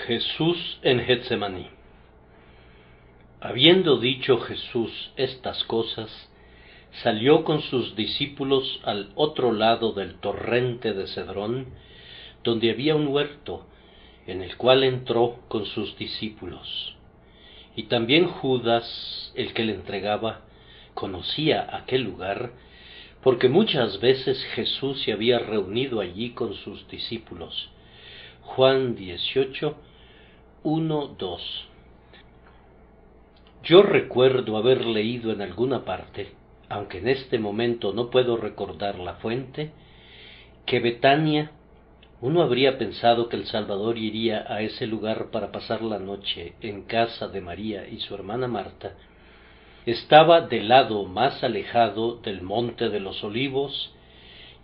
Jesús en Getsemaní. Habiendo dicho Jesús estas cosas, salió con sus discípulos al otro lado del torrente de Cedrón, donde había un huerto, en el cual entró con sus discípulos. Y también Judas, el que le entregaba, conocía aquel lugar, porque muchas veces Jesús se había reunido allí con sus discípulos. Juan 18, 1, 2. Yo recuerdo haber leído en alguna parte, aunque en este momento no puedo recordar la fuente, que Betania, uno habría pensado que el Salvador iría a ese lugar para pasar la noche en casa de María y su hermana Marta, estaba del lado más alejado del Monte de los Olivos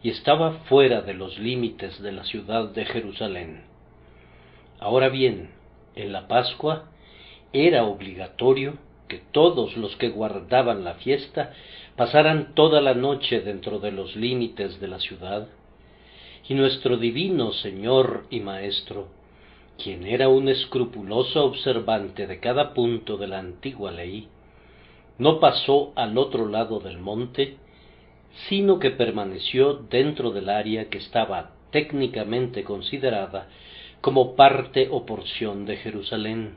y estaba fuera de los límites de la ciudad de Jerusalén. Ahora bien, en la Pascua era obligatorio que todos los que guardaban la fiesta pasaran toda la noche dentro de los límites de la ciudad, y nuestro divino Señor y Maestro, quien era un escrupuloso observante de cada punto de la antigua ley, no pasó al otro lado del monte, sino que permaneció dentro del área que estaba técnicamente considerada como parte o porción de Jerusalén.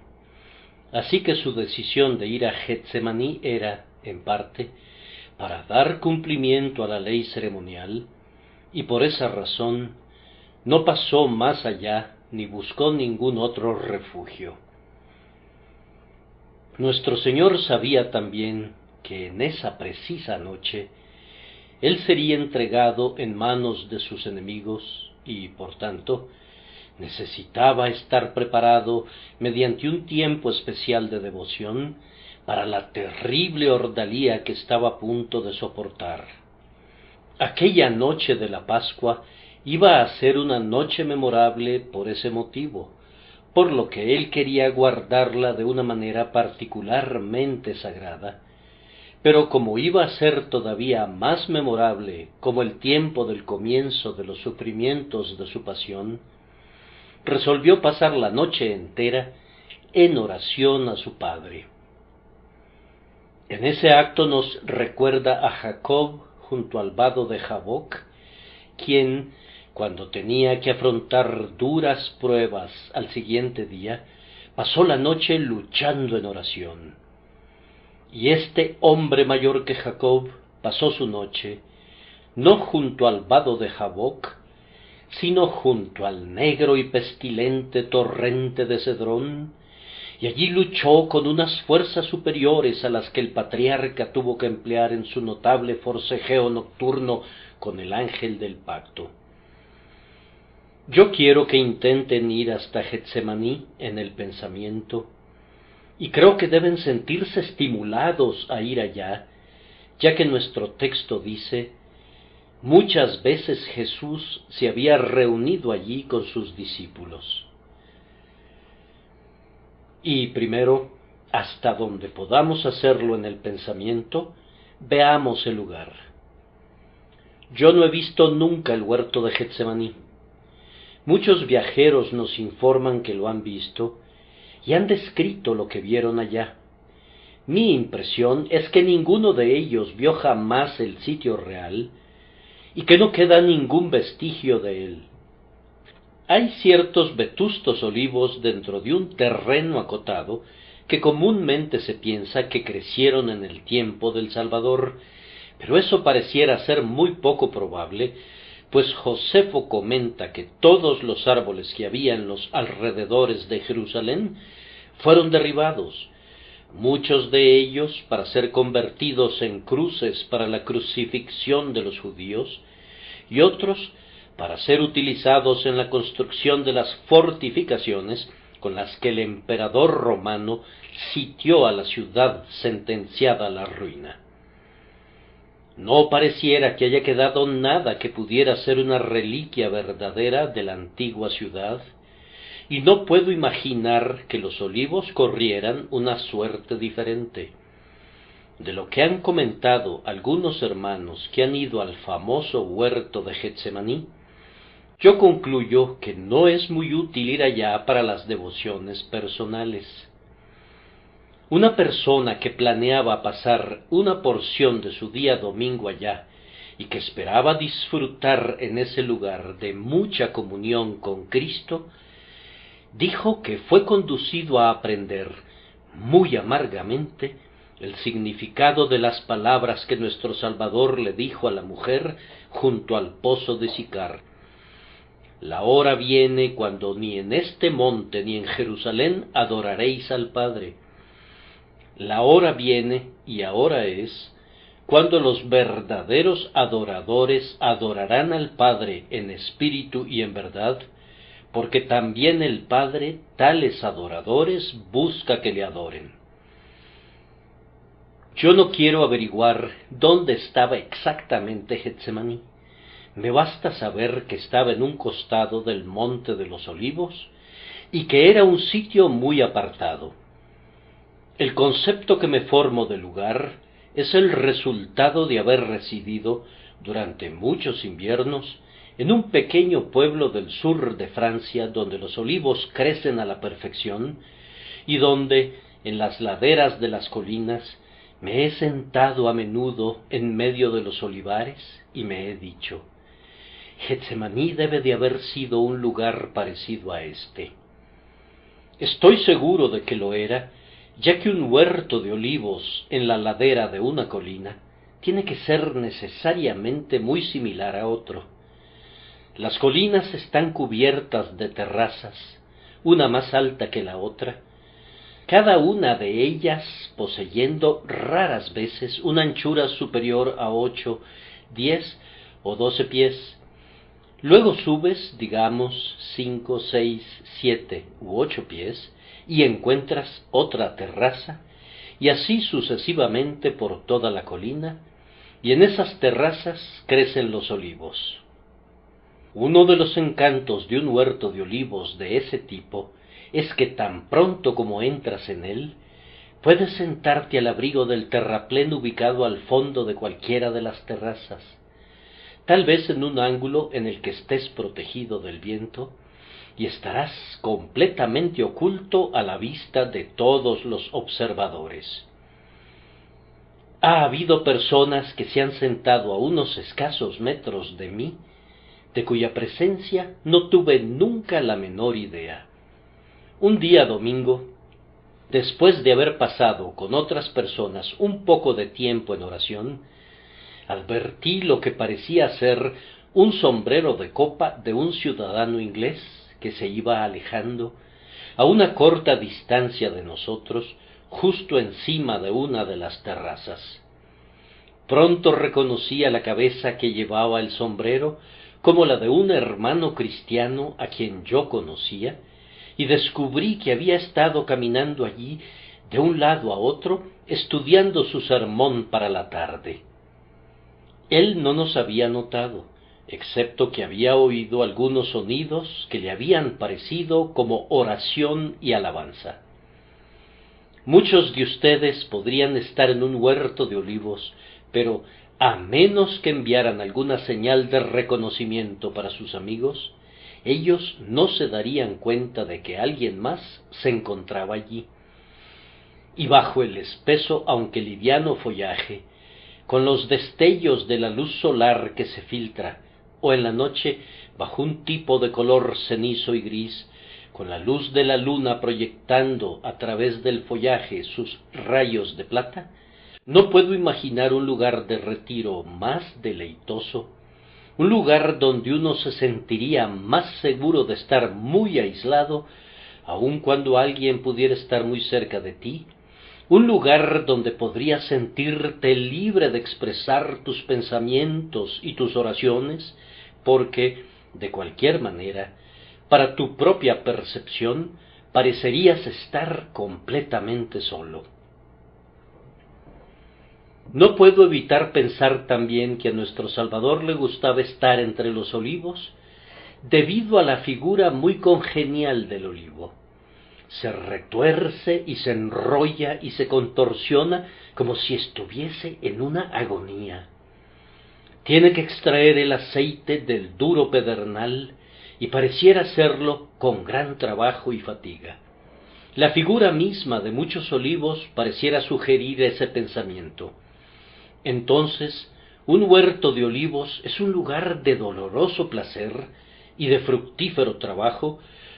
Así que su decisión de ir a Getsemaní era, en parte, para dar cumplimiento a la ley ceremonial, y por esa razón no pasó más allá ni buscó ningún otro refugio. Nuestro Señor sabía también que en esa precisa noche Él sería entregado en manos de sus enemigos y, por tanto, necesitaba estar preparado mediante un tiempo especial de devoción para la terrible ordalía que estaba a punto de soportar. Aquella noche de la Pascua iba a ser una noche memorable por ese motivo, por lo que él quería guardarla de una manera particularmente sagrada, pero como iba a ser todavía más memorable como el tiempo del comienzo de los sufrimientos de su pasión, resolvió pasar la noche entera en oración a su Padre. En ese acto nos recuerda a Jacob junto al vado de Jaboc, quien, cuando tenía que afrontar duras pruebas al siguiente día, pasó la noche luchando en oración. Y este hombre mayor que Jacob pasó su noche, no junto al vado de Jaboc, sino junto al negro y pestilente torrente de Cedrón, y allí luchó con unas fuerzas superiores a las que el patriarca tuvo que emplear en su notable forcejeo nocturno con el ángel del pacto. Yo quiero que intenten ir hasta Getsemaní en el pensamiento, y creo que deben sentirse estimulados a ir allá, ya que nuestro texto dice: muchas veces Jesús se había reunido allí con sus discípulos. Y primero, hasta donde podamos hacerlo en el pensamiento, veamos el lugar. Yo no he visto nunca el huerto de Getsemaní. Muchos viajeros nos informan que lo han visto y han descrito lo que vieron allá. Mi impresión es que ninguno de ellos vio jamás el sitio real y que no queda ningún vestigio de él. Hay ciertos vetustos olivos dentro de un terreno acotado que comúnmente se piensa que crecieron en el tiempo del Salvador, pero eso pareciera ser muy poco probable, pues Josefo comenta que todos los árboles que había en los alrededores de Jerusalén fueron derribados, muchos de ellos para ser convertidos en cruces para la crucifixión de los judíos, y otros para ser utilizados en la construcción de las fortificaciones con las que el emperador romano sitió a la ciudad sentenciada a la ruina. No pareciera que haya quedado nada que pudiera ser una reliquia verdadera de la antigua ciudad, y no puedo imaginar que los olivos corrieran una suerte diferente. De lo que han comentado algunos hermanos que han ido al famoso huerto de Getsemaní, Yo concluyo que no es muy útil ir allá para las devociones personales. Una persona que planeaba pasar una porción de su día domingo allá y que esperaba disfrutar en ese lugar de mucha comunión con Cristo, dijo que fue conducido a aprender muy amargamente el significado de las palabras que nuestro Salvador le dijo a la mujer junto al pozo de Sicar. La hora viene cuando ni en este monte ni en Jerusalén adoraréis al Padre. La hora viene, y ahora es, cuando los verdaderos adoradores adorarán al Padre en espíritu y en verdad, porque también el Padre tales adoradores busca que le adoren. Yo no quiero averiguar dónde estaba exactamente Getsemaní. Me basta saber que estaba en un costado del Monte de los Olivos y que era un sitio muy apartado. El concepto que me formo del lugar es el resultado de haber residido durante muchos inviernos en un pequeño pueblo del sur de Francia donde los olivos crecen a la perfección y donde, en las laderas de las colinas, me he sentado a menudo en medio de los olivares y me he dicho: Getsemaní debe de haber sido un lugar parecido a este. Estoy seguro de que lo era, ya que un huerto de olivos en la ladera de una colina tiene que ser necesariamente muy similar a otro. Las colinas están cubiertas de terrazas, una más alta que la otra, cada una de ellas poseyendo raras veces una anchura superior a 8, 10 o 12 pies. Luego subes, digamos, 5, 6, 7 u 8 pies, y encuentras otra terraza, y así sucesivamente por toda la colina, y en esas terrazas crecen los olivos. Uno de los encantos de un huerto de olivos de ese tipo es que tan pronto como entras en él, puedes sentarte al abrigo del terraplén ubicado al fondo de cualquiera de las terrazas, tal vez en un ángulo en el que estés protegido del viento, y estarás completamente oculto a la vista de todos los observadores. Ha habido personas que se han sentado a unos escasos metros de mí, de cuya presencia no tuve nunca la menor idea. Un día domingo, después de haber pasado con otras personas un poco de tiempo en oración, advertí lo que parecía ser un sombrero de copa de un ciudadano inglés que se iba alejando a una corta distancia de nosotros, justo encima de una de las terrazas. Pronto reconocí a la cabeza que llevaba el sombrero como la de un hermano cristiano a quien yo conocía, y descubrí que había estado caminando allí de un lado a otro, estudiando su sermón para la tarde. Él no nos había notado, excepto que había oído algunos sonidos que le habían parecido como oración y alabanza. Muchos de ustedes podrían estar en un huerto de olivos, pero a menos que enviaran alguna señal de reconocimiento para sus amigos, ellos no se darían cuenta de que alguien más se encontraba allí. Y bajo el espeso, aunque liviano follaje, con los destellos de la luz solar que se filtra, o en la noche bajo un tipo de color cenizo y gris, con la luz de la luna proyectando a través del follaje sus rayos de plata, no puedo imaginar un lugar de retiro más deleitoso, un lugar donde uno se sentiría más seguro de estar muy aislado, aun cuando alguien pudiera estar muy cerca de ti, un lugar donde podrías sentirte libre de expresar tus pensamientos y tus oraciones, porque, de cualquier manera, para tu propia percepción, parecerías estar completamente solo. No puedo evitar pensar también que a nuestro Salvador le gustaba estar entre los olivos, debido a la figura muy congenial del olivo. Se retuerce y se enrolla y se contorsiona como si estuviese en una agonía. Tiene que extraer el aceite del duro pedernal y pareciera hacerlo con gran trabajo y fatiga. La figura misma de muchos olivos pareciera sugerir ese pensamiento. Entonces, un huerto de olivos es un lugar de doloroso placer y de fructífero trabajo,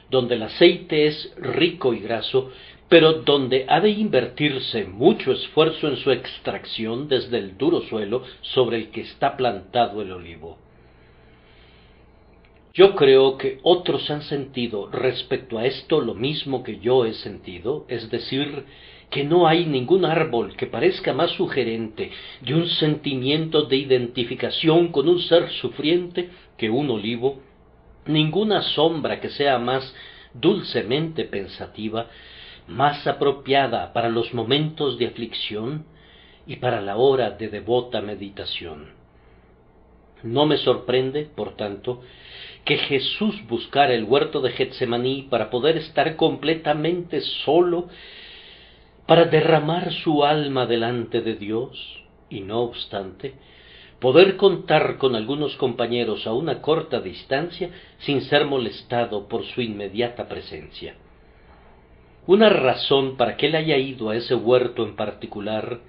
donde el aceite es rico y graso, pero donde ha de invertirse mucho esfuerzo en su extracción desde el duro suelo sobre el que está plantado el olivo. Yo creo que otros han sentido respecto a esto lo mismo que yo he sentido, es decir, que no hay ningún árbol que parezca más sugerente de un sentimiento de identificación con un ser sufriente que un olivo, ninguna sombra que sea más dulcemente pensativa, más apropiada para los momentos de aflicción y para la hora de devota meditación. No me sorprende, por tanto, que Jesús buscara el huerto de Getsemaní para poder estar completamente solo, para derramar su alma delante de Dios, y no obstante, poder contar con algunos compañeros a una corta distancia sin ser molestado por su inmediata presencia. Una razón para que él haya ido a ese huerto en particular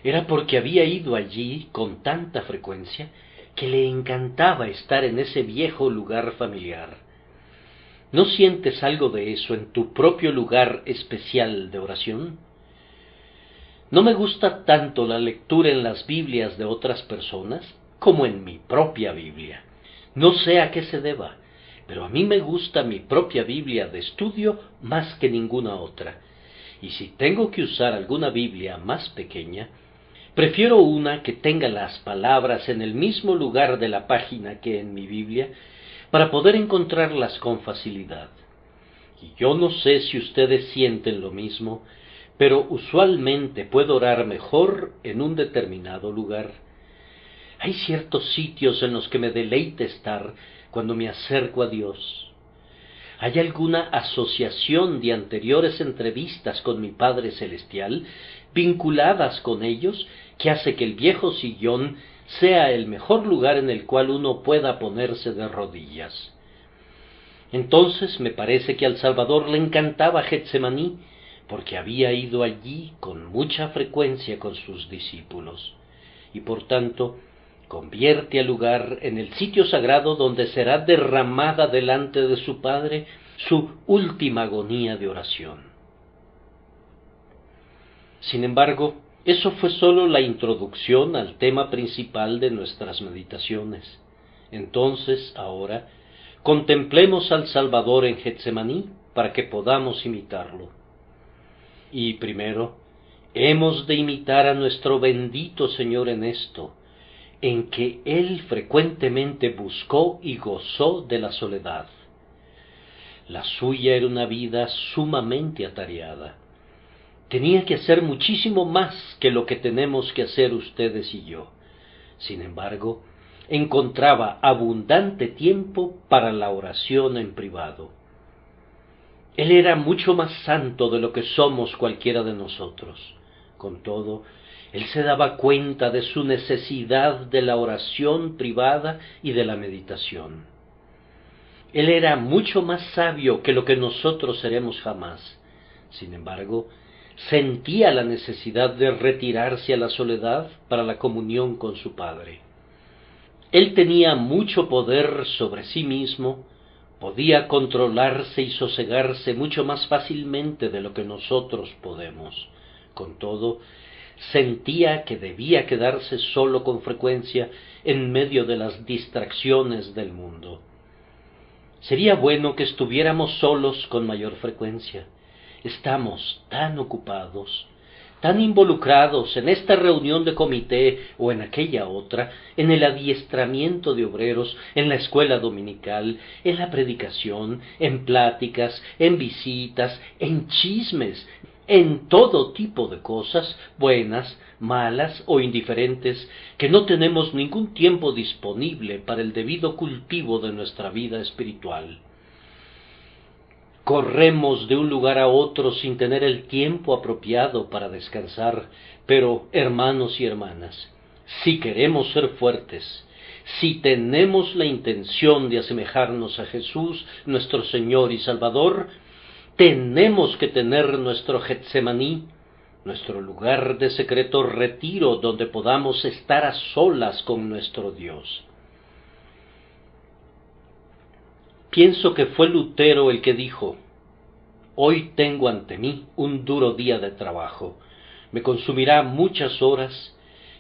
era porque había ido allí con tanta frecuencia que le encantaba estar en ese viejo lugar familiar. ¿No sientes algo de eso en tu propio lugar especial de oración? No me gusta tanto la lectura en las Biblias de otras personas como en mi propia Biblia. No sé a qué se deba, pero a mí me gusta mi propia Biblia de estudio más que ninguna otra. Y si tengo que usar alguna Biblia más pequeña, prefiero una que tenga las palabras en el mismo lugar de la página que en mi Biblia, para poder encontrarlas con facilidad. Y yo no sé si ustedes sienten lo mismo, pero usualmente puedo orar mejor en un determinado lugar. Hay ciertos sitios en los que me deleita estar cuando me acerco a Dios. ¿Hay alguna asociación de anteriores entrevistas con mi Padre Celestial, vinculadas con ellos, que hace que el viejo sillón sea el mejor lugar en el cual uno pueda ponerse de rodillas? Entonces me parece que al Salvador le encantaba Getsemaní, porque había ido allí con mucha frecuencia con sus discípulos, y por tanto convierte al lugar en el sitio sagrado donde será derramada delante de su Padre su última agonía de oración. Sin embargo, eso fue sólo la introducción al tema principal de nuestras meditaciones. Entonces, ahora, contemplemos al Salvador en Getsemaní para que podamos imitarlo. Y primero, hemos de imitar a nuestro bendito Señor en esto, en que Él frecuentemente buscó y gozó de la soledad. La suya era una vida sumamente atareada. Tenía que hacer muchísimo más que lo que tenemos que hacer ustedes y yo. Sin embargo, encontraba abundante tiempo para la oración en privado. Él era mucho más santo de lo que somos cualquiera de nosotros. Con todo, él se daba cuenta de su necesidad de la oración privada y de la meditación. Él era mucho más sabio que lo que nosotros seremos jamás. Sin embargo, sentía la necesidad de retirarse a la soledad para la comunión con su Padre. Él tenía mucho poder sobre sí mismo, podía controlarse y sosegarse mucho más fácilmente de lo que nosotros podemos. Con todo, sentía que debía quedarse solo con frecuencia en medio de las distracciones del mundo. Sería bueno que estuviéramos solos con mayor frecuencia. Estamos tan ocupados, tan involucrados en esta reunión de comité o en aquella otra, en el adiestramiento de obreros, en la escuela dominical, en la predicación, en pláticas, en visitas, en chismes, en todo tipo de cosas, buenas, malas o indiferentes, que no tenemos ningún tiempo disponible para el debido cultivo de nuestra vida espiritual. Corremos de un lugar a otro sin tener el tiempo apropiado para descansar, pero, hermanos y hermanas, si queremos ser fuertes, Si tenemos la intención de asemejarnos a Jesús, nuestro Señor y Salvador, tenemos que tener nuestro Getsemaní, nuestro lugar de secreto retiro donde podamos estar a solas con nuestro Dios. Pienso que fue Lutero el que dijo: «Hoy tengo ante mí un duro día de trabajo, me consumirá muchas horas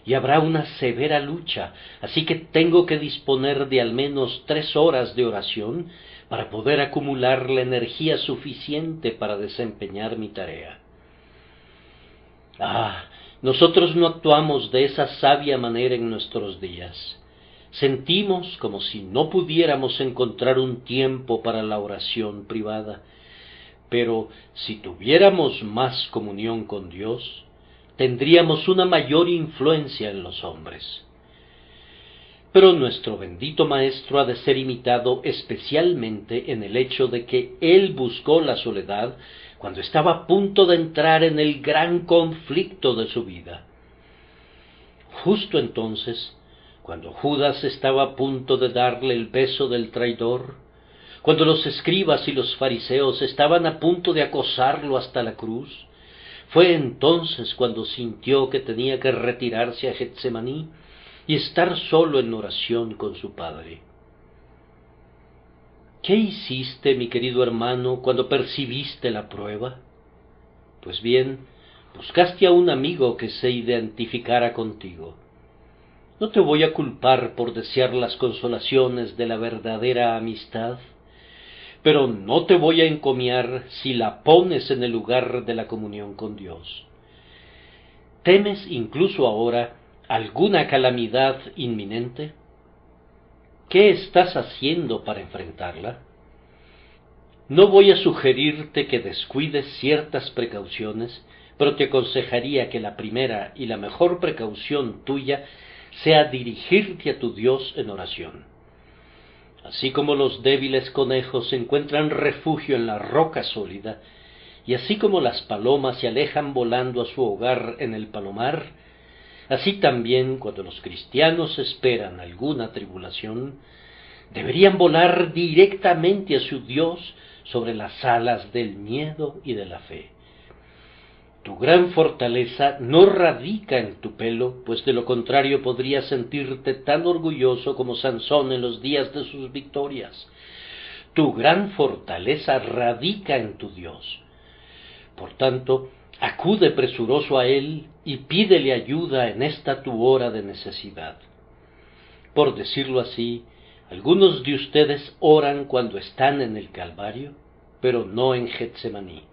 y habrá una severa lucha, así que tengo que disponer de al menos 3 horas de oración para poder acumular la energía suficiente para desempeñar mi tarea». Nosotros no actuamos de esa sabia manera en nuestros días. Sentimos como si no pudiéramos encontrar un tiempo para la oración privada, pero si tuviéramos más comunión con Dios, tendríamos una mayor influencia en los hombres. Pero nuestro bendito Maestro ha de ser imitado especialmente en el hecho de que Él buscó la soledad cuando estaba a punto de entrar en el gran conflicto de su vida. Justo entonces, cuando Judas estaba a punto de darle el beso del traidor, cuando los escribas y los fariseos estaban a punto de acosarlo hasta la cruz, fue entonces cuando sintió que tenía que retirarse a Getsemaní y estar solo en oración con su Padre. ¿Qué hiciste, mi querido hermano, cuando percibiste la prueba? Pues bien, buscaste a un amigo que se identificara contigo. No te voy a culpar por desear las consolaciones de la verdadera amistad, pero no te voy a encomiar si la pones en el lugar de la comunión con Dios. ¿Temes incluso ahora alguna calamidad inminente? ¿Qué estás haciendo para enfrentarla? No voy a sugerirte que descuides ciertas precauciones, pero te aconsejaría que la primera y la mejor precaución tuya sea dirigirte a tu Dios en oración. Así como los débiles conejos encuentran refugio en la roca sólida, y así como las palomas se alejan volando a su hogar en el palomar, así también cuando los cristianos esperan alguna tribulación, deberían volar directamente a su Dios sobre las alas del miedo y de la fe. Tu gran fortaleza no radica en tu pelo, pues de lo contrario podrías sentirte tan orgulloso como Sansón en los días de sus victorias. Tu gran fortaleza radica en tu Dios. Por tanto, acude presuroso a Él y pídele ayuda en esta tu hora de necesidad. Por decirlo así, algunos de ustedes oran cuando están en el Calvario, pero no en Getsemaní.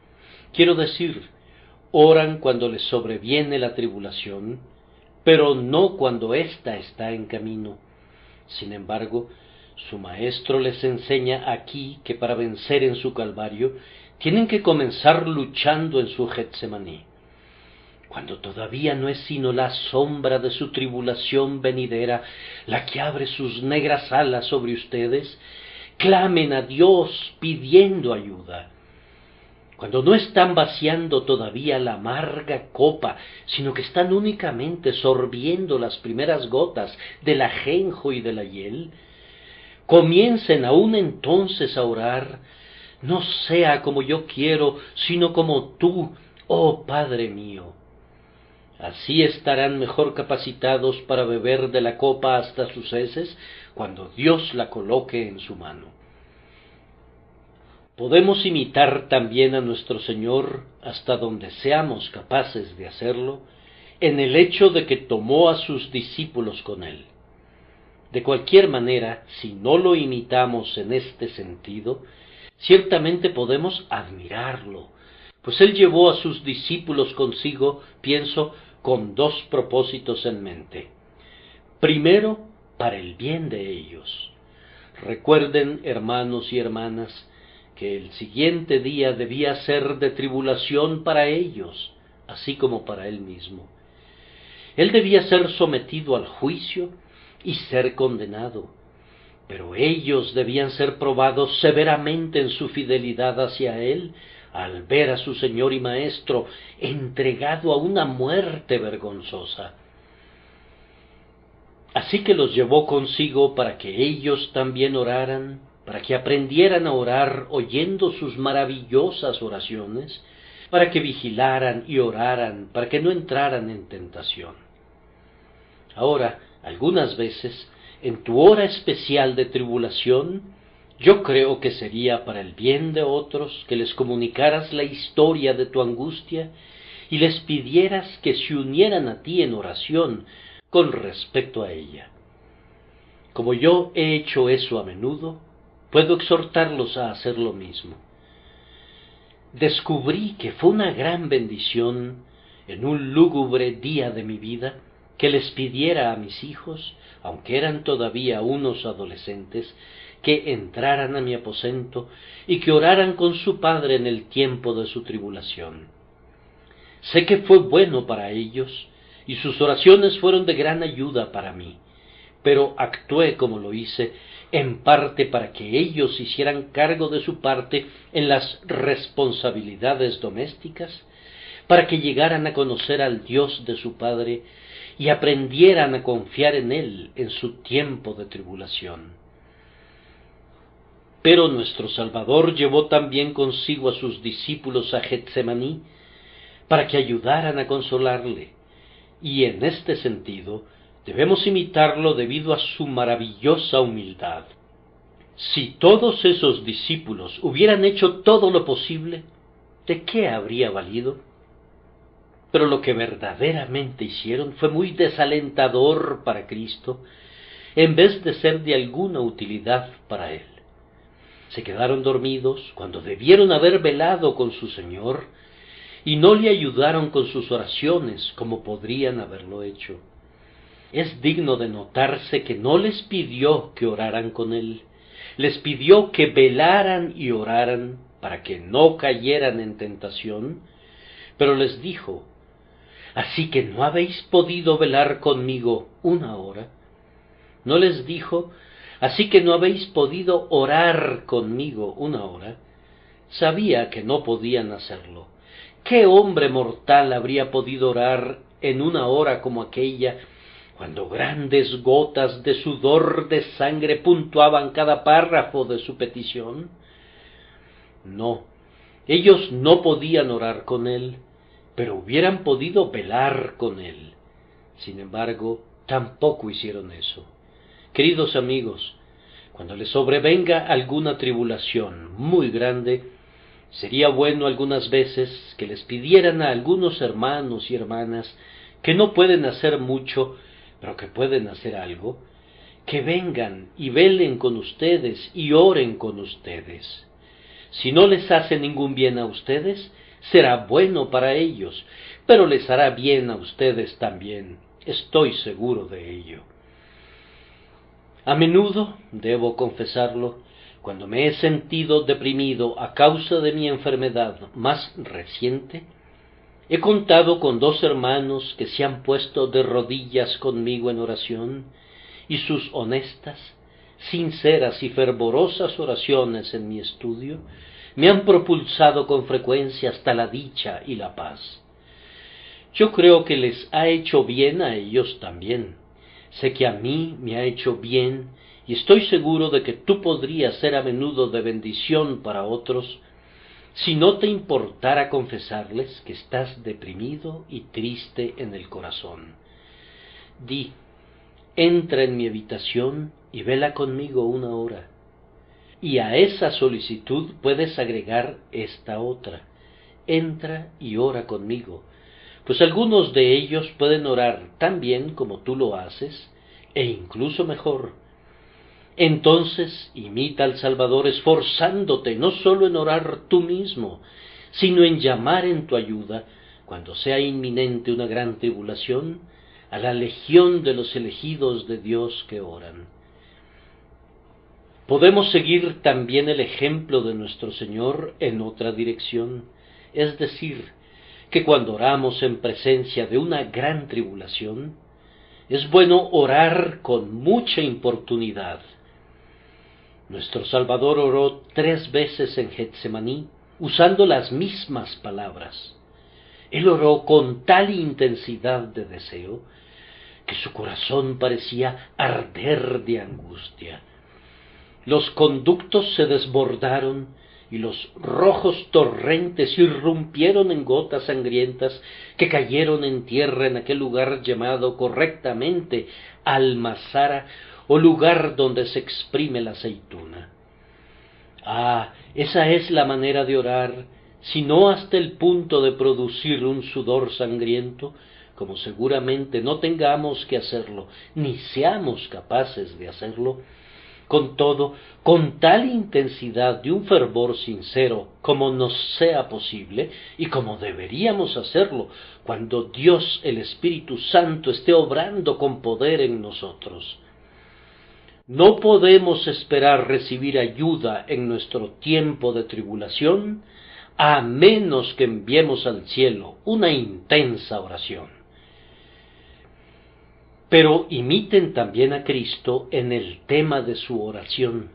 Quiero decir, oran cuando les sobreviene la tribulación, pero no cuando ésta está en camino. Sin embargo, su Maestro les enseña aquí que para vencer en su Calvario tienen que comenzar luchando en su Getsemaní. Cuando todavía no es sino la sombra de su tribulación venidera la que abre sus negras alas sobre ustedes, clamen a Dios pidiendo ayuda. Cuando no están vaciando todavía la amarga copa, sino que están únicamente sorbiendo las primeras gotas del ajenjo y de la hiel, comiencen aún entonces a orar: no sea como yo quiero, sino como tú, oh Padre mío. Así estarán mejor capacitados para beber de la copa hasta sus heces, cuando Dios la coloque en su mano. Podemos imitar también a nuestro Señor, hasta donde seamos capaces de hacerlo, en el hecho de que tomó a sus discípulos con Él. De cualquier manera, si no lo imitamos en este sentido, ciertamente podemos admirarlo, pues Él llevó a sus discípulos consigo, pienso, con 2 propósitos en mente. Primero, para el bien de ellos. Recuerden, hermanos y hermanas, que el siguiente día debía ser de tribulación para ellos, así como para Él mismo. Él debía ser sometido al juicio y ser condenado, pero ellos debían ser probados severamente en su fidelidad hacia Él, al ver a su Señor y Maestro entregado a una muerte vergonzosa. Así que los llevó consigo para que ellos también oraran, para que aprendieran a orar oyendo sus maravillosas oraciones, para que vigilaran y oraran, para que no entraran en tentación. Ahora, algunas veces, en tu hora especial de tribulación, yo creo que sería para el bien de otros que les comunicaras la historia de tu angustia y les pidieras que se unieran a ti en oración con respecto a ella. Como yo he hecho eso a menudo, puedo exhortarlos a hacer lo mismo. Descubrí que fue una gran bendición en un lúgubre día de mi vida que les pidiera a mis hijos, aunque eran todavía unos adolescentes, que entraran a mi aposento y que oraran con su padre en el tiempo de su tribulación. Sé que fue bueno para ellos, y sus oraciones fueron de gran ayuda para mí, pero actué como lo hice, en parte para que ellos hicieran cargo de su parte en las responsabilidades domésticas, para que llegaran a conocer al Dios de su Padre y aprendieran a confiar en Él en su tiempo de tribulación. Pero nuestro Salvador llevó también consigo a sus discípulos a Getsemaní, para que ayudaran a consolarle, y en este sentido debemos imitarlo debido a su maravillosa humildad. Si todos esos discípulos hubieran hecho todo lo posible, ¿de qué habría valido? Pero lo que verdaderamente hicieron fue muy desalentador para Cristo, en vez de ser de alguna utilidad para Él. Se quedaron dormidos cuando debieron haber velado con su Señor, y no le ayudaron con sus oraciones como podrían haberlo hecho. Es digno de notarse que no les pidió que oraran con Él, les pidió que velaran y oraran para que no cayeran en tentación, pero les dijo: «Así que no habéis podido velar conmigo una hora». No les dijo: «Así que no habéis podido orar conmigo una hora». Sabía que no podían hacerlo. ¿Qué hombre mortal habría podido orar en una hora como aquella, cuando grandes gotas de sudor de sangre puntuaban cada párrafo de su petición? No, ellos no podían orar con Él, pero hubieran podido velar con Él. Sin embargo, tampoco hicieron eso. Queridos amigos, cuando les sobrevenga alguna tribulación muy grande, sería bueno algunas veces que les pidieran a algunos hermanos y hermanas que no pueden hacer mucho, pero que pueden hacer algo, que vengan y velen con ustedes y oren con ustedes. Si no les hace ningún bien a ustedes, será bueno para ellos, pero les hará bien a ustedes también, estoy seguro de ello. A menudo, debo confesarlo, cuando me he sentido deprimido a causa de mi enfermedad más reciente, he contado con dos hermanos que se han puesto de rodillas conmigo en oración, y sus honestas, sinceras y fervorosas oraciones en mi estudio me han propulsado con frecuencia hasta la dicha y la paz. Yo creo que les ha hecho bien a ellos también. Sé que a mí me ha hecho bien, y estoy seguro de que tú podrías ser a menudo de bendición para otros, si no te importara confesarles que estás deprimido y triste en el corazón. Di: entra en mi habitación y vela conmigo una hora. Y a esa solicitud puedes agregar esta otra: entra y ora conmigo, pues algunos de ellos pueden orar tan bien como tú lo haces, e incluso mejor. Entonces imita al Salvador esforzándote no solo en orar tú mismo, sino en llamar en tu ayuda, cuando sea inminente una gran tribulación, a la legión de los elegidos de Dios que oran. Podemos seguir también el ejemplo de nuestro Señor en otra dirección, es decir, que cuando oramos en presencia de una gran tribulación, es bueno orar con mucha importunidad. Nuestro Salvador oró 3 veces en Getsemaní, usando las mismas palabras. Él oró con tal intensidad de deseo, que su corazón parecía arder de angustia. Los conductos se desbordaron y los rojos torrentes irrumpieron en gotas sangrientas que cayeron en tierra en aquel lugar llamado correctamente almazara o lugar donde se exprime la aceituna. Ah, esa es la manera de orar, si no hasta el punto de producir un sudor sangriento, como seguramente no tengamos que hacerlo, ni seamos capaces de hacerlo, con todo, con tal intensidad de un fervor sincero como nos sea posible y como deberíamos hacerlo cuando Dios el Espíritu Santo esté obrando con poder en nosotros. No podemos esperar recibir ayuda en nuestro tiempo de tribulación a menos que enviemos al cielo una intensa oración. Pero imiten también a Cristo en el tema de su oración.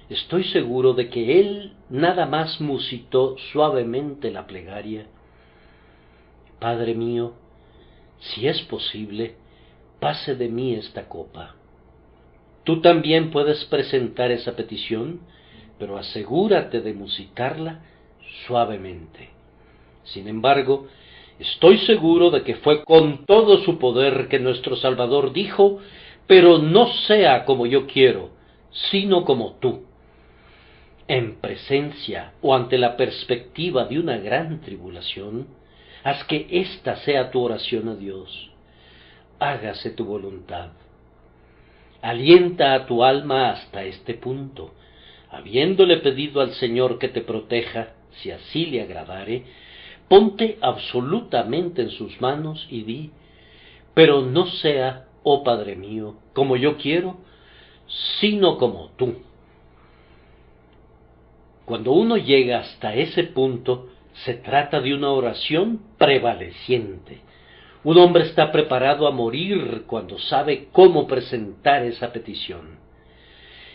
Estoy seguro de que Él nada más musitó suavemente la plegaria. Padre mío, si es posible, pase de mí esta copa. Tú también puedes presentar esa petición, pero asegúrate de musitarla suavemente. Sin embargo, estoy seguro de que fue con todo su poder que nuestro Salvador dijo, pero no sea como yo quiero, sino como tú. En presencia o ante la perspectiva de una gran tribulación, haz que ésta sea tu oración a Dios. Hágase tu voluntad. Alienta a tu alma hasta este punto, habiéndole pedido al Señor que te proteja, si así le agradare, ponte absolutamente en sus manos y di, pero no sea, oh Padre mío, como yo quiero, sino como tú. Cuando uno llega hasta ese punto, se trata de una oración prevaleciente. Un hombre está preparado a morir cuando sabe cómo presentar esa petición.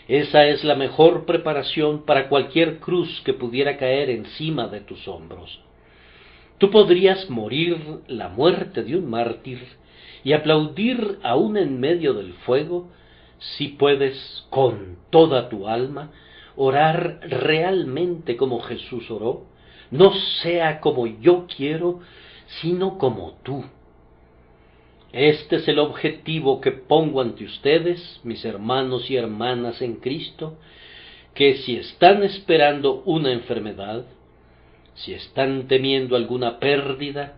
Esa es la mejor preparación para cualquier cruz que pudiera caer encima de tus hombros. Tú podrías morir la muerte de un mártir y aplaudir aún en medio del fuego si puedes con toda tu alma orar realmente como Jesús oró, no sea como yo quiero, sino como tú. Este es el objetivo que pongo ante ustedes, mis hermanos y hermanas en Cristo, que si están esperando una enfermedad, si están temiendo alguna pérdida,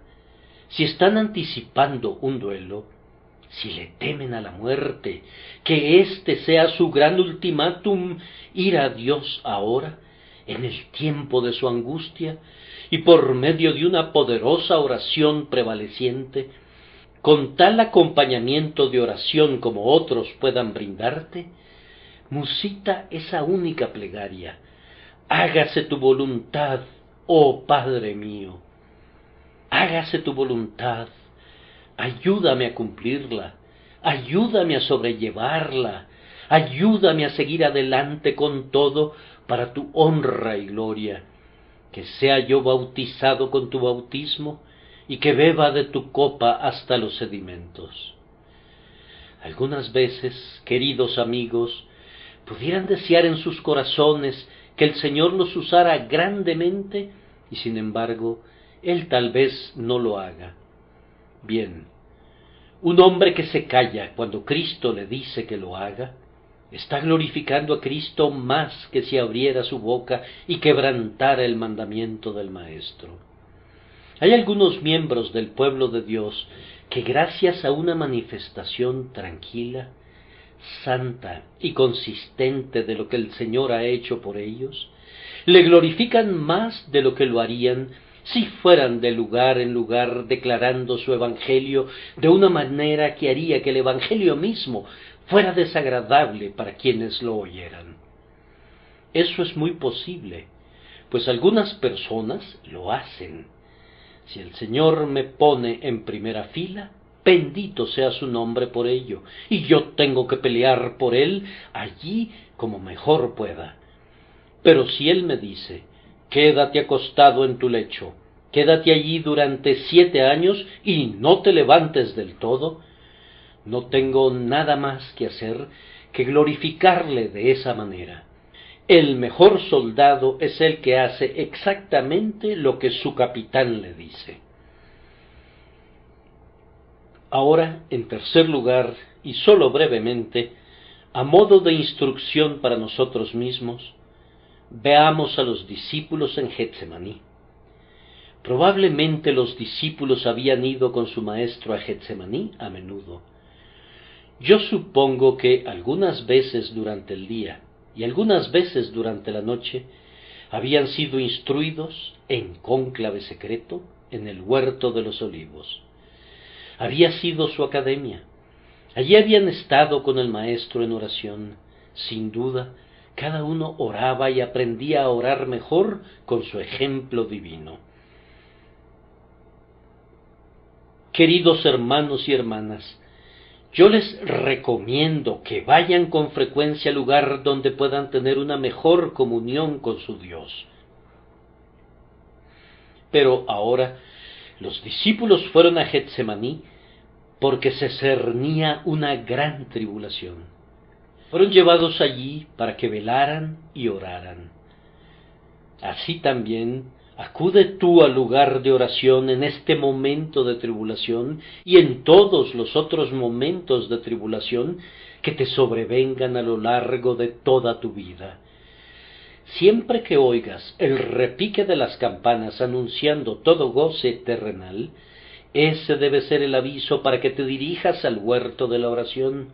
si están anticipando un duelo, si le temen a la muerte, que este sea su gran ultimátum, ir a Dios ahora, en el tiempo de su angustia, y por medio de una poderosa oración prevaleciente, con tal acompañamiento de oración como otros puedan brindarte, musita esa única plegaria: hágase tu voluntad, oh Padre mío. Hágase tu voluntad, ayúdame a cumplirla, ayúdame a sobrellevarla, ayúdame a seguir adelante con todo para tu honra y gloria, que sea yo bautizado con tu bautismo y que beba de tu copa hasta los sedimentos. Algunas veces, queridos amigos, pudieran desear en sus corazones que el Señor los usara grandemente y sin embargo, Él tal vez no lo haga. Bien, un hombre que se calla cuando Cristo le dice que lo haga, está glorificando a Cristo más que si abriera su boca y quebrantara el mandamiento del Maestro. Hay algunos miembros del pueblo de Dios que gracias a una manifestación tranquila, santa y consistente de lo que el Señor ha hecho por ellos, le glorifican más de lo que lo harían si fueran de lugar en lugar declarando su evangelio de una manera que haría que el evangelio mismo fuera desagradable para quienes lo oyeran. Eso es muy posible, pues algunas personas lo hacen. Si el Señor me pone en primera fila, bendito sea su nombre por ello, y yo tengo que pelear por Él allí como mejor pueda. Pero si Él me dice, quédate acostado en tu lecho, quédate allí durante 7 años y no te levantes del todo, No tengo nada más que hacer que glorificarle de esa manera. El mejor soldado es el que hace exactamente lo que su capitán le dice. Ahora, en tercer lugar, y sólo brevemente, a modo de instrucción para nosotros mismos, veamos a los discípulos en Getsemaní. Probablemente los discípulos habían ido con su maestro a Getsemaní a menudo. Yo supongo que algunas veces durante el día y algunas veces durante la noche habían sido instruidos en cónclave secreto en el huerto de los olivos. Había sido su academia. Allí habían estado con el maestro en oración. Sin duda, cada uno oraba y aprendía a orar mejor con su ejemplo divino. Queridos hermanos y hermanas, yo les recomiendo que vayan con frecuencia al lugar donde puedan tener una mejor comunión con su Dios. Pero ahora los discípulos fueron a Getsemaní porque se cernía una gran tribulación. Fueron llevados allí para que velaran y oraran. Así también, acude tú al lugar de oración en este momento de tribulación y en todos los otros momentos de tribulación que te sobrevengan a lo largo de toda tu vida. Siempre que oigas el repique de las campanas anunciando todo goce terrenal, ese debe ser el aviso para que te dirijas al huerto de la oración.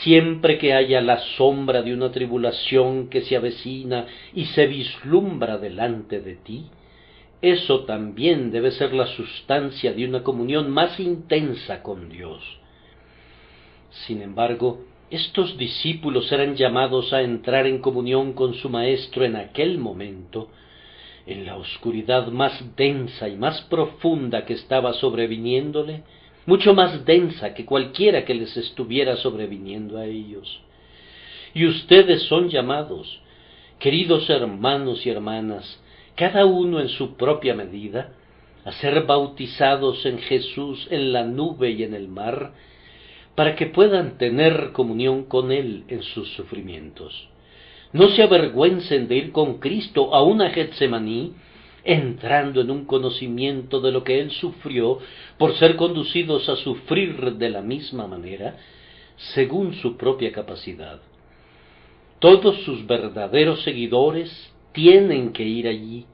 Siempre que haya la sombra de una tribulación que se avecina y se vislumbra delante de ti, eso también debe ser la sustancia de una comunión más intensa con Dios. Sin embargo, estos discípulos eran llamados a entrar en comunión con su Maestro en aquel momento, en la oscuridad más densa y más profunda que estaba sobreviniéndole, mucho más densa que cualquiera que les estuviera sobreviniendo a ellos. Y ustedes son llamados, queridos hermanos y hermanas, cada uno en su propia medida, a ser bautizados en Jesús en la nube y en el mar, para que puedan tener comunión con Él en sus sufrimientos. No se avergüencen de ir con Cristo a una Getsemaní, entrando en un conocimiento de lo que Él sufrió por ser conducidos a sufrir de la misma manera, según su propia capacidad. Todos sus verdaderos seguidores tienen que ir allí.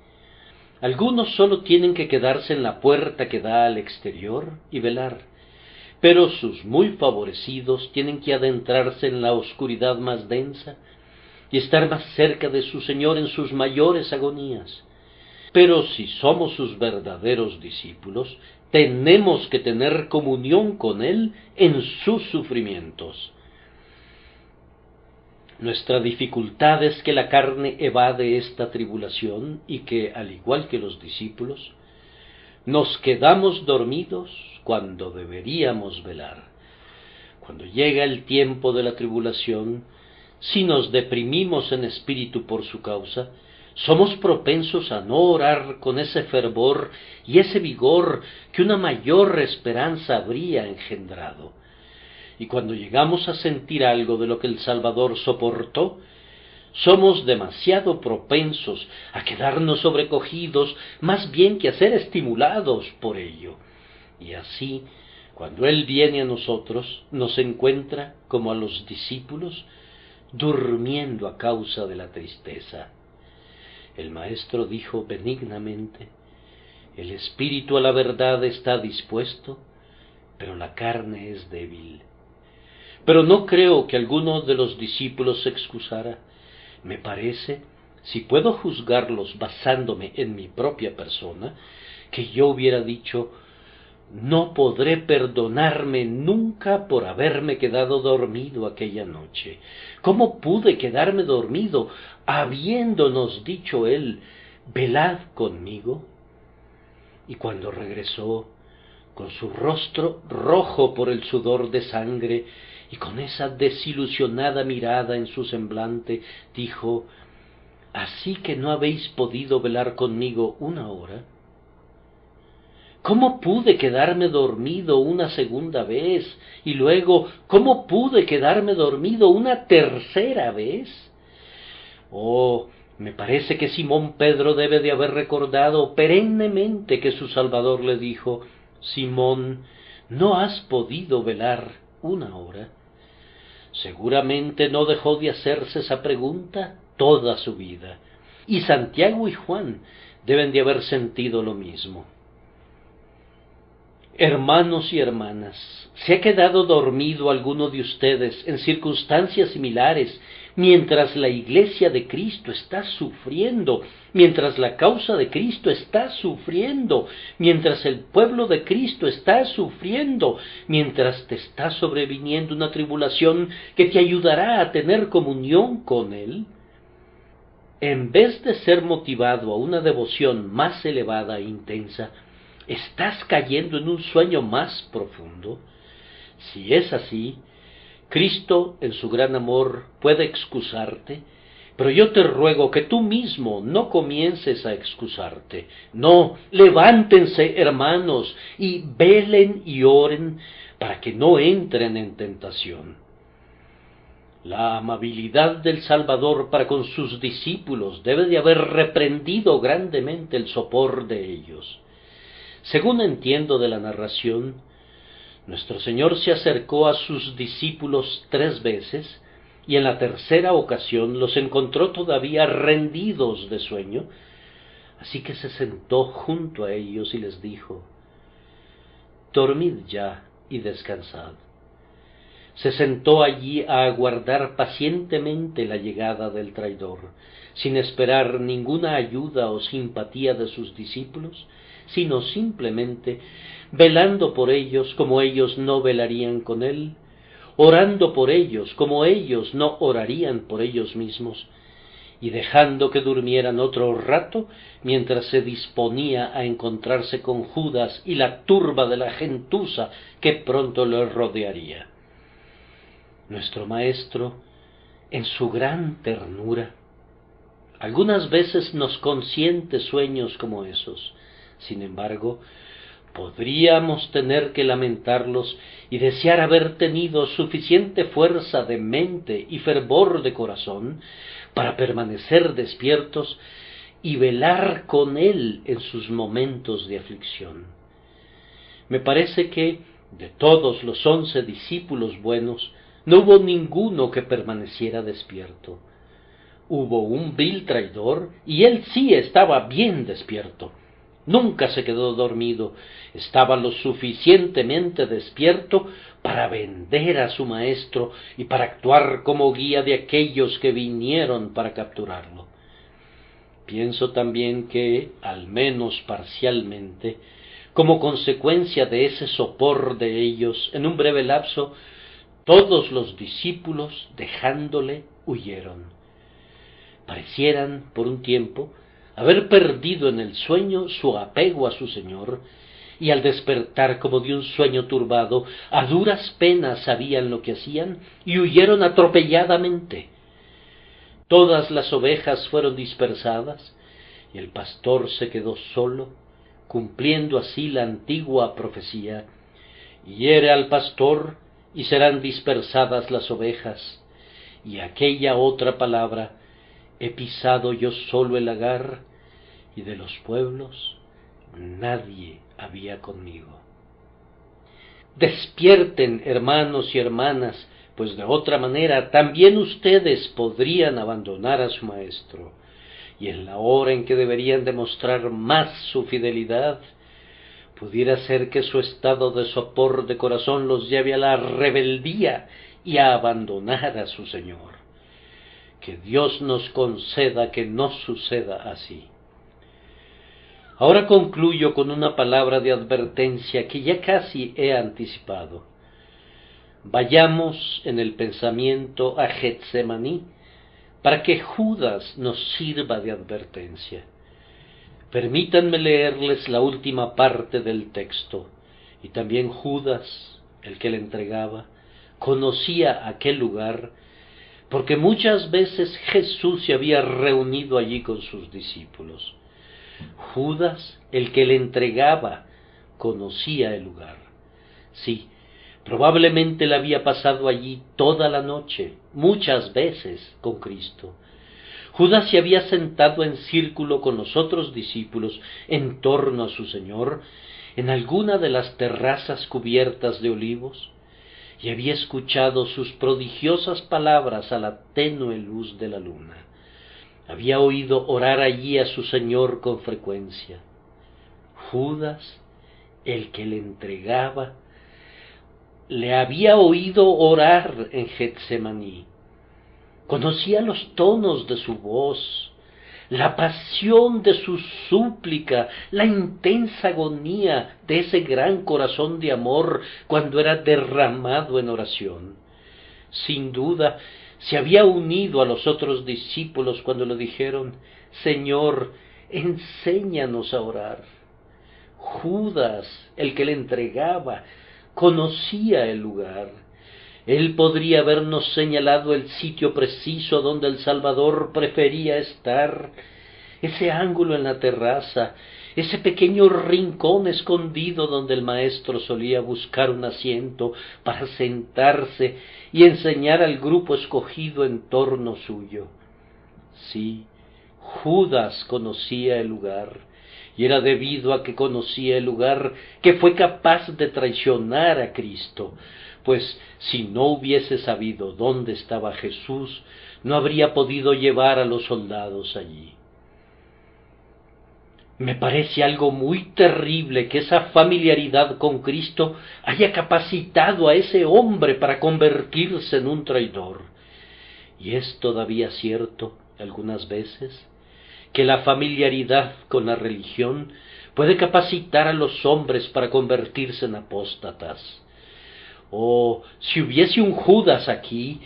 Algunos solo tienen que quedarse en la puerta que da al exterior y velar, pero sus muy favorecidos tienen que adentrarse en la oscuridad más densa y estar más cerca de su Señor en sus mayores agonías. Pero si somos sus verdaderos discípulos, tenemos que tener comunión con Él en sus sufrimientos. Nuestra dificultad es que la carne evade esta tribulación y que, al igual que los discípulos, nos quedamos dormidos cuando deberíamos velar. Cuando llega el tiempo de la tribulación, si nos deprimimos en espíritu por su causa, somos propensos a no orar con ese fervor y ese vigor que una mayor esperanza habría engendrado. Y cuando llegamos a sentir algo de lo que el Salvador soportó, somos demasiado propensos a quedarnos sobrecogidos más bien que a ser estimulados por ello. Y así, cuando Él viene a nosotros, nos encuentra, como a los discípulos, durmiendo a causa de la tristeza. El Maestro dijo benignamente: el espíritu a la verdad está dispuesto, pero la carne es débil. Pero no creo que alguno de los discípulos se excusara. Me parece, si puedo juzgarlos basándome en mi propia persona, que yo hubiera dicho: no podré perdonarme nunca por haberme quedado dormido aquella noche. ¿Cómo pude quedarme dormido, habiéndonos dicho Él: velad conmigo? Y cuando regresó, con su rostro rojo por el sudor de sangre y con esa desilusionada mirada en su semblante, dijo: ¿así que no habéis podido velar conmigo una hora? ¿Cómo pude quedarme dormido una segunda vez? Y luego, ¿cómo pude quedarme dormido una tercera vez? Oh, me parece que Simón Pedro debe de haber recordado perennemente que su Salvador le dijo: Simón, ¿no has podido velar una hora? Seguramente no dejó de hacerse esa pregunta toda su vida, y Santiago y Juan deben de haber sentido lo mismo. Hermanos y hermanas, ¿se ha quedado dormido alguno de ustedes en circunstancias similares mientras la Iglesia de Cristo está sufriendo, mientras la causa de Cristo está sufriendo, mientras el pueblo de Cristo está sufriendo, mientras te está sobreviniendo una tribulación que te ayudará a tener comunión con Él? En vez de ser motivado a una devoción más elevada e intensa, ¿estás cayendo en un sueño más profundo? Si es así, Cristo, en su gran amor, puede excusarte, pero yo te ruego que tú mismo no comiences a excusarte. No, levántense, hermanos, y velen y oren para que no entren en tentación. La amabilidad del Salvador para con sus discípulos debe de haber reprendido grandemente el sopor de ellos. Según entiendo de la narración, nuestro Señor se acercó a sus discípulos 3 veces, y en la tercera ocasión los encontró todavía rendidos de sueño, así que se sentó junto a ellos y les dijo: Dormid ya y descansad. Se sentó allí a aguardar pacientemente la llegada del traidor, sin esperar ninguna ayuda o simpatía de sus discípulos, sino simplemente velando por ellos como ellos no velarían con él, orando por ellos como ellos no orarían por ellos mismos, y dejando que durmieran otro rato mientras se disponía a encontrarse con Judas y la turba de la gentuza que pronto le rodearía. Nuestro Maestro, en su gran ternura, algunas veces nos consiente sueños como esos. Sin embargo, podríamos tener que lamentarlos y desear haber tenido suficiente fuerza de mente y fervor de corazón para permanecer despiertos y velar con Él en sus momentos de aflicción. Me parece que, de todos los 11 discípulos buenos, no hubo ninguno que permaneciera despierto. Hubo un vil traidor, y él sí estaba bien despierto. Nunca se quedó dormido, estaba lo suficientemente despierto para vender a su maestro y para actuar como guía de aquellos que vinieron para capturarlo. Pienso también que, al menos parcialmente, como consecuencia de ese sopor de ellos, en un breve lapso, todos los discípulos, dejándole, huyeron. Parecieran, por un tiempo, haber perdido en el sueño su apego a su Señor, y al despertar como de un sueño turbado, a duras penas sabían lo que hacían, y huyeron atropelladamente. Todas las ovejas fueron dispersadas, y el pastor se quedó solo, cumpliendo así la antigua profecía: hiere al pastor, y serán dispersadas las ovejas. Y aquella otra palabra: he pisado yo solo el lagar, y de los pueblos nadie había conmigo. Despierten, hermanos y hermanas, pues de otra manera también ustedes podrían abandonar a su maestro, y en la hora en que deberían demostrar más su fidelidad, pudiera ser que su estado de sopor de corazón los lleve a la rebeldía y a abandonar a su Señor. Que Dios nos conceda que no suceda así. Ahora concluyo con una palabra de advertencia que ya casi he anticipado. Vayamos en el pensamiento a Getsemaní para que Judas nos sirva de advertencia. Permítanme leerles la última parte del texto, y también Judas, el que le entregaba, conocía aquel lugar, porque muchas veces Jesús se había reunido allí con sus discípulos. Judas, el que le entregaba, conocía el lugar. Sí, probablemente le había pasado allí toda la noche, muchas veces, con Cristo. Judas se había sentado en círculo con los otros discípulos en torno a su Señor en alguna de las terrazas cubiertas de olivos, y había escuchado sus prodigiosas palabras a la tenue luz de la luna. Había oído orar allí a su Señor con frecuencia. Judas, el que le entregaba, le había oído orar en Getsemaní. Conocía los tonos de su voz, la pasión de su súplica, la intensa agonía de ese gran corazón de amor cuando era derramado en oración. Sin duda, se había unido a los otros discípulos cuando le dijeron: Señor, enséñanos a orar. Judas, el que le entregaba, conocía el lugar. Él podría habernos señalado el sitio preciso donde el Salvador prefería estar, ese ángulo en la terraza, ese pequeño rincón escondido donde el Maestro solía buscar un asiento para sentarse y enseñar al grupo escogido en torno suyo. Sí, Judas conocía el lugar, y era debido a que conocía el lugar que fue capaz de traicionar a Cristo, pues si no hubiese sabido dónde estaba Jesús, no habría podido llevar a los soldados allí. Me parece algo muy terrible que esa familiaridad con Cristo haya capacitado a ese hombre para convertirse en un traidor. Y es todavía cierto, algunas veces, que la familiaridad con la religión puede capacitar a los hombres para convertirse en apóstatas. Oh, si hubiese un Judas aquí,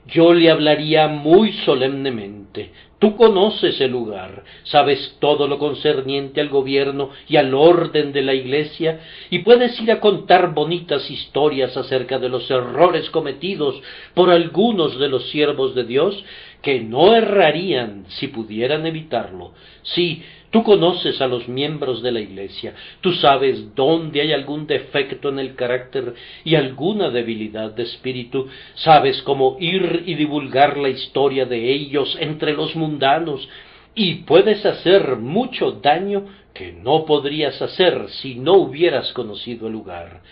yo le hablaría muy solemnemente. Tú conoces el lugar, sabes todo lo concerniente al gobierno y al orden de la Iglesia, y puedes ir a contar bonitas historias acerca de los errores cometidos por algunos de los siervos de Dios, que no errarían si pudieran evitarlo. Sí, tú conoces a los miembros de la Iglesia, tú sabes dónde hay algún defecto en el carácter y alguna debilidad de espíritu, sabes cómo ir y divulgar la historia de ellos entre los mundanos, y puedes hacer mucho daño que no podrías hacer si no hubieras conocido el lugar.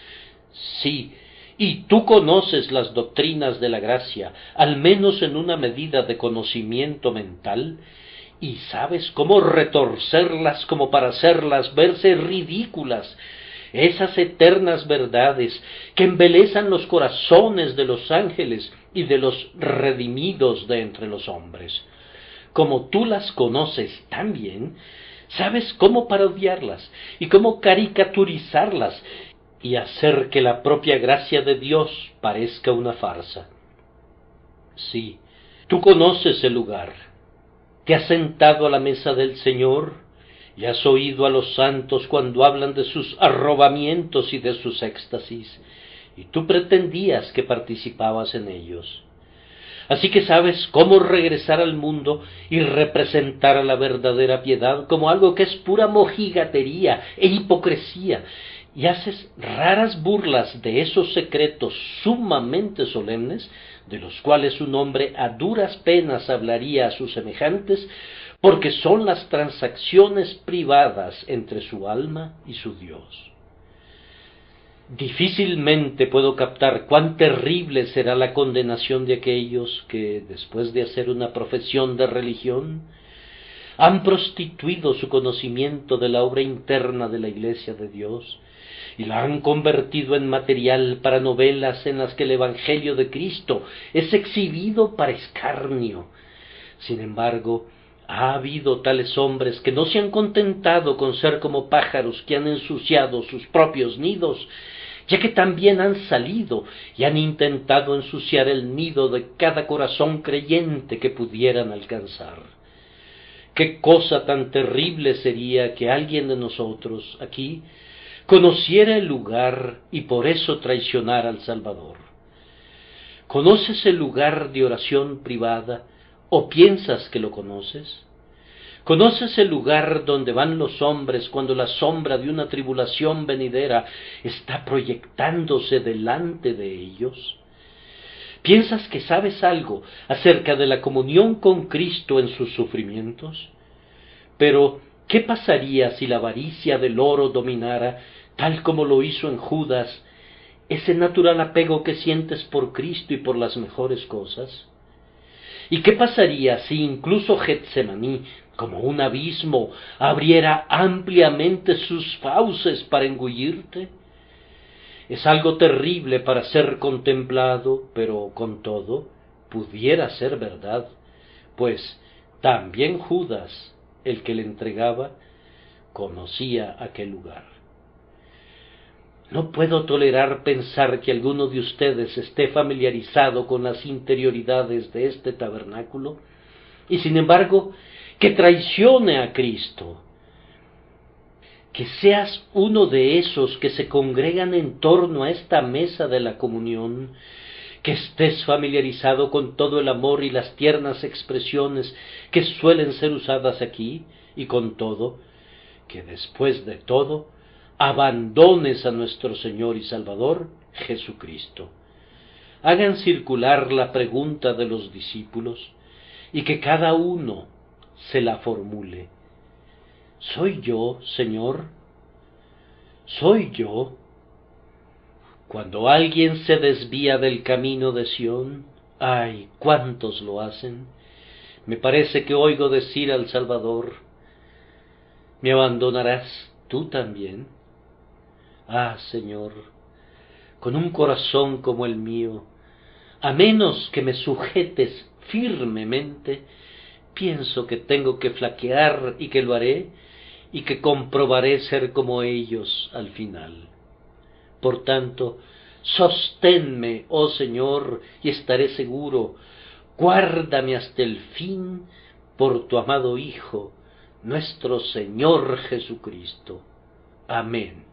Sí, y tú conoces las doctrinas de la gracia, al menos en una medida de conocimiento mental, y sabes cómo retorcerlas como para hacerlas verse ridículas, esas eternas verdades que embelezan los corazones de los ángeles y de los redimidos de entre los hombres. Como tú las conoces tan bien, sabes cómo parodiarlas y cómo caricaturizarlas y hacer que la propia gracia de Dios parezca una farsa. Sí, tú conoces el lugar, te has sentado a la mesa del Señor y has oído a los santos cuando hablan de sus arrobamientos y de sus éxtasis, y tú pretendías que participabas en ellos. Así que sabes cómo regresar al mundo y representar a la verdadera piedad como algo que es pura mojigatería e hipocresía, y haces raras burlas de esos secretos sumamente solemnes, de los cuales un hombre a duras penas hablaría a sus semejantes, porque son las transacciones privadas entre su alma y su Dios. Difícilmente puedo captar cuán terrible será la condenación de aquellos que, después de hacer una profesión de religión, han prostituido su conocimiento de la obra interna de la Iglesia de Dios, y la han convertido en material para novelas en las que el Evangelio de Cristo es exhibido para escarnio. Sin embargo, ha habido tales hombres que no se han contentado con ser como pájaros que han ensuciado sus propios nidos, ya que también han salido y han intentado ensuciar el nido de cada corazón creyente que pudieran alcanzar. Qué cosa tan terrible sería que alguien de nosotros aquí conociera el lugar y por eso traicionara al Salvador. ¿Conoces el lugar de oración privada o piensas que lo conoces? ¿Conoces el lugar donde van los hombres cuando la sombra de una tribulación venidera está proyectándose delante de ellos? ¿Piensas que sabes algo acerca de la comunión con Cristo en sus sufrimientos? Pero, ¿qué pasaría si la avaricia del oro dominara, tal como lo hizo en Judas, ese natural apego que sientes por Cristo y por las mejores cosas? ¿Y qué pasaría si incluso Getsemaní, como un abismo, abriera ampliamente sus fauces para engullirte? Es algo terrible para ser contemplado, pero con todo pudiera ser verdad, pues también Judas, el que le entregaba, conocía aquel lugar. No puedo tolerar pensar que alguno de ustedes esté familiarizado con las interioridades de este tabernáculo y sin embargo que traicione a Cristo. Que seas uno de esos que se congregan en torno a esta mesa de la comunión, que estés familiarizado con todo el amor y las tiernas expresiones que suelen ser usadas aquí, y con todo, que después de todo, abandones a nuestro Señor y Salvador, Jesucristo. Hagan circular la pregunta de los discípulos, y que cada uno se la formule. ¿Soy yo, Señor? ¿Soy yo? Cuando alguien se desvía del camino de Sión, ¡ay, cuántos lo hacen! Me parece que oigo decir al Salvador, ¿me abandonarás tú también? Ah, Señor, con un corazón como el mío, a menos que me sujetes firmemente, pienso que tengo que flaquear y que lo haré, y que comprobaré ser como ellos al final. Por tanto, sosténme, oh Señor, y estaré seguro, guárdame hasta el fin por tu amado Hijo, nuestro Señor Jesucristo. Amén.